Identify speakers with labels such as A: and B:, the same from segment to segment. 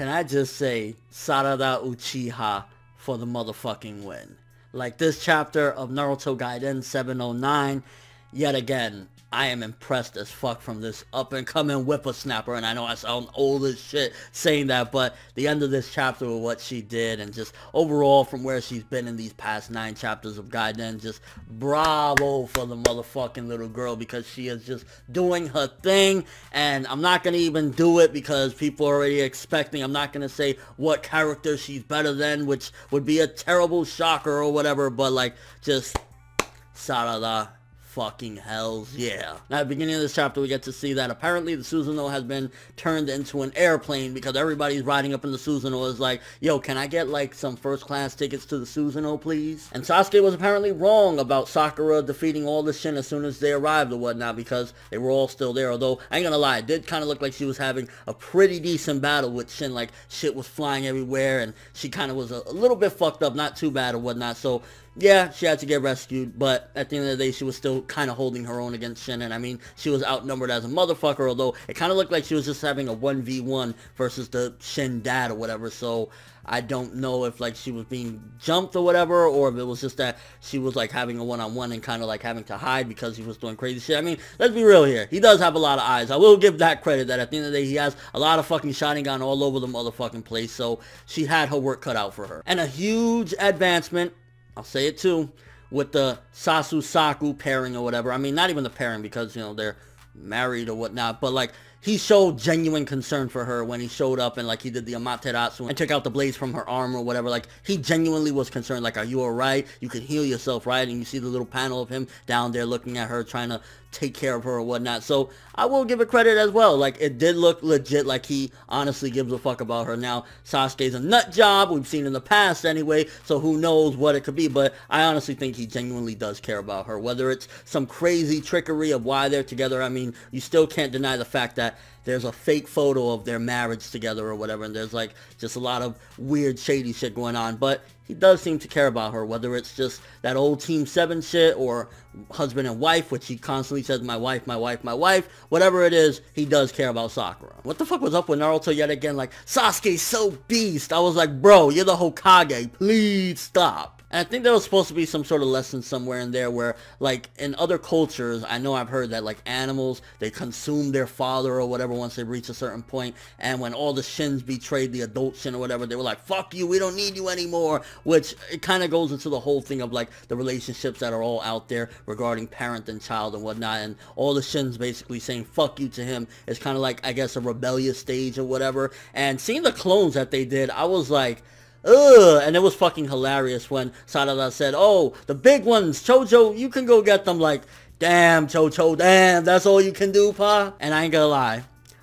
A: Can I just say, Sarada Uchiha for the motherfucking win. Like, this chapter of Naruto Gaiden 709, yet again, I am impressed as fuck from this up-and-coming whippersnapper, and I know I sound old as shit saying that, but the end of this chapter with what she did, and just overall from where she's been in these past 9 chapters of Gaiden, just bravo for the motherfucking little girl, because she is just doing her thing, and I'm not going to even do it because people are already expecting. I'm not going to say what character she's better than, which would be a terrible shocker or whatever, but like, just Sarada. Fucking hells yeah. Now at the beginning of this chapter we get to see that apparently the Susanoo has been turned into an airplane, because everybody's riding up in the Susanoo is like, yo, can I get like some first class tickets to the Susanoo please? And Sasuke was apparently wrong about Sakura defeating all the Shin as soon as they arrived or whatnot, because they were all still there. Although I ain't gonna lie, it did kind of look like she was having a pretty decent battle with Shin. Like, shit was flying everywhere and she kind of was a little bit fucked up, not too bad or whatnot. So yeah, she had to get rescued, but at the end of the day, she was still kind of holding her own against Shin, and I mean, she was outnumbered as a motherfucker, although it kind of looked like she was just having a 1v1 versus the Shin dad or whatever, so I don't know if, like, she was being jumped or whatever, or if it was just that she was, like, having a one-on-one and kind of, like, having to hide because he was doing crazy shit. I mean, let's be real here. He does have a lot of eyes. I will give that credit, that at the end of the day, he has a lot of fucking Sharingan all over the motherfucking place, so she had her work cut out for her. And a huge advancement, I'll say it too, with the Sasu-Saku pairing or whatever. I mean, not even the pairing, because, you know, they're married or whatnot, but like, he showed genuine concern for her when he showed up and like he did the Amaterasu and took out the blades from her arm or whatever. Like, he genuinely was concerned, like, are you alright? You can heal yourself, right? And you see the little panel of him down there looking at her, trying to take care of her or whatnot. So I will give it credit as well. Like, it did look legit, like he honestly gives a fuck about her. Now, Sasuke's a nut job, we've seen in the past anyway, so who knows what it could be, but I honestly think he genuinely does care about her. Whether it's some crazy trickery of why they're together, I mean, you still can't deny the fact that there's a fake photo of their marriage together or whatever, and there's like just a lot of weird shady shit going on, but he does seem to care about her, whether it's just that old Team 7 shit or husband and wife, which he constantly says, my wife, my wife, my wife. Whatever it is, he does care about Sakura. What the fuck was up with Naruto yet again? Like, Sasuke's so beast. I was like, bro, you're the Hokage. Please stop. And I think there was supposed to be some sort of lesson somewhere in there where, like, in other cultures, I know I've heard that, like, animals, they consume their father or whatever once they reach a certain point, and when all the Shins betrayed the adult Shin or whatever, they were like, fuck you, we don't need you anymore, which it kind of goes into the whole thing of, like, the relationships that are all out there regarding parent and child and whatnot, and all the Shins basically saying fuck you to him is kind of like, I guess, a rebellious stage or whatever. And seeing the clones that they did, I was like, ugh, and it was fucking hilarious when Sarada said, oh, the big ones, Chojo, you can go get them. Like, damn, Chojo, damn, that's all you can do, pa? And I ain't gonna lie,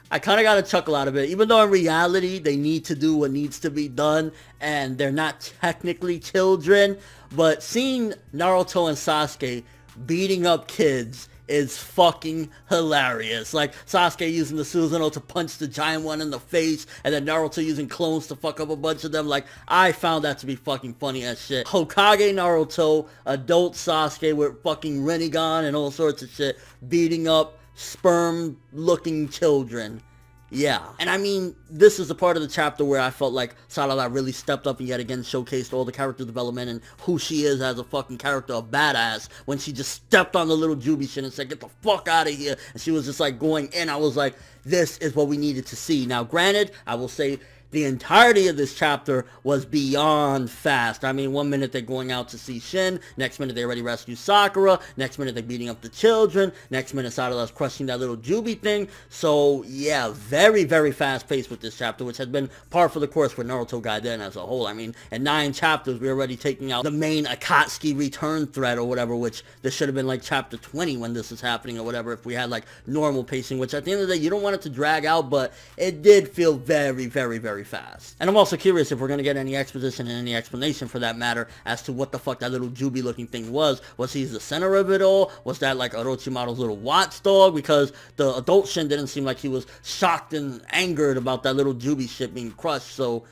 A: I kind of got a chuckle out of it, even though in reality, they need to do what needs to be done, and they're not technically children, but seeing Naruto and Sasuke beating up kids is fucking hilarious. Like, Sasuke using the Susanoo to punch the giant one in the face, and then Naruto using clones to fuck up a bunch of them. Like, I found that to be fucking funny as shit. Hokage Naruto, adult Sasuke with fucking Rinnegan and all sorts of shit, beating up sperm-looking children. Yeah. And I mean, this is the part of the chapter where I felt like Sarada really stepped up and yet again showcased all the character development and who she is as a fucking character, a badass, when she just stepped on the little Juby shit and said, get the fuck out of here, and she was just like going in. I was like, this is what we needed to see. Now granted, I will say, the entirety of this chapter was beyond fast. I mean, one minute they're going out to see Shin, next minute they already rescued Sakura, next minute they're beating up the children, next minute Sarada's crushing that little Juby thing. So yeah, very, very fast paced with this chapter, which has been par for the course for Naruto Gaiden as a whole. I mean, in 9 chapters, we're already taking out the main Akatsuki return threat or whatever, which this should have been like chapter 20 when this is happening or whatever, if we had like normal pacing, which at the end of the day, you don't want it to drag out, but it did feel very, very, very fast. And I'm also curious if we're going to get any exposition and any explanation for that matter as to what the fuck that little Juby looking thing was. Was he the center of it all? Was that like Orochimaru's little watchdog? Because the adult Shin didn't seem like he was shocked and angered about that little Juby shit being crushed. So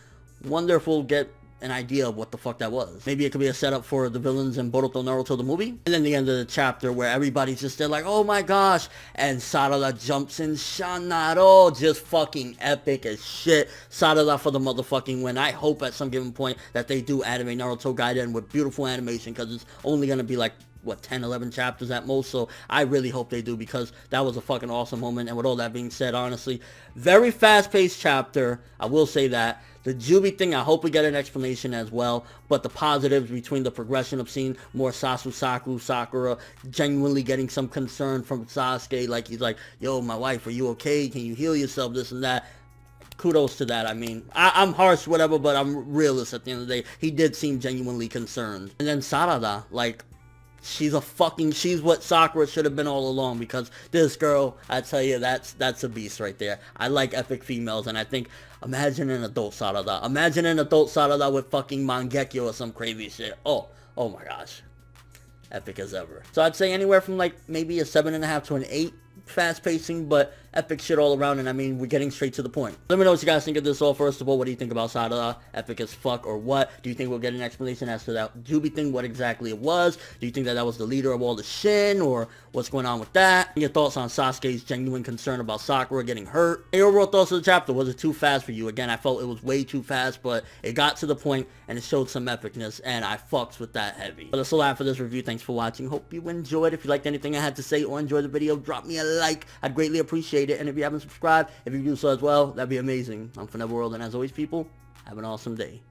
A: wonder if we'll get an idea of what the fuck that was. Maybe it could be a setup for the villains in Boruto Naruto the movie. And then the end of the chapter where everybody's just there like, oh my gosh, and Sarada jumps in, Shanaro, just fucking epic as shit. Sarada for the motherfucking win. I hope at some given point that they do anime Naruto Gaiden with beautiful animation, because it's only gonna be like, what, 10, 11 chapters at most, so I really hope they do, because that was a fucking awesome moment. And with all that being said, honestly, very fast-paced chapter, I will say that. The Jubi thing, I hope we get an explanation as well, but the positives between the progression of seeing more Sakura, genuinely getting some concern from Sasuke, like he's like, yo, my wife, are you okay? Can you heal yourself? This and that. Kudos to that. I mean, I'm harsh, whatever, but I'm realist at the end of the day. He did seem genuinely concerned. And then Sarada, like, she's what Sakura should have been all along, because this girl, I tell you, that's a beast right there. I like epic females, and I think, imagine an adult Sarada. Imagine an adult Sarada with fucking Mangekyo or some crazy shit. Oh my gosh. Epic as ever. So I'd say anywhere from like maybe a 7.5 to an 8 fast pacing, but epic shit all around. And I mean, we're getting straight to the point. Let me know what you guys think of this all. First of all, what do you think about Sarada? Epic as fuck, or what? Do you think we'll get an explanation as to that Jubi thing, what exactly it was? Do you think that was the leader of all the Shin, or what's going on with that? Your thoughts on Sasuke's genuine concern about Sakura getting hurt? Your overall thoughts of the chapter. Was it too fast for you? Again, I felt it was way too fast, but it got to the point and it showed some epicness, and I fucks with that heavy. But that's all I have for this review. Thanks for watching. Hope you enjoyed. If you liked anything I had to say or enjoyed the video, drop me a like. I'd greatly appreciate it. And if you haven't subscribed, if you do so as well, that'd be amazing. I'm ForneverWorld, and as always, people, have an awesome day.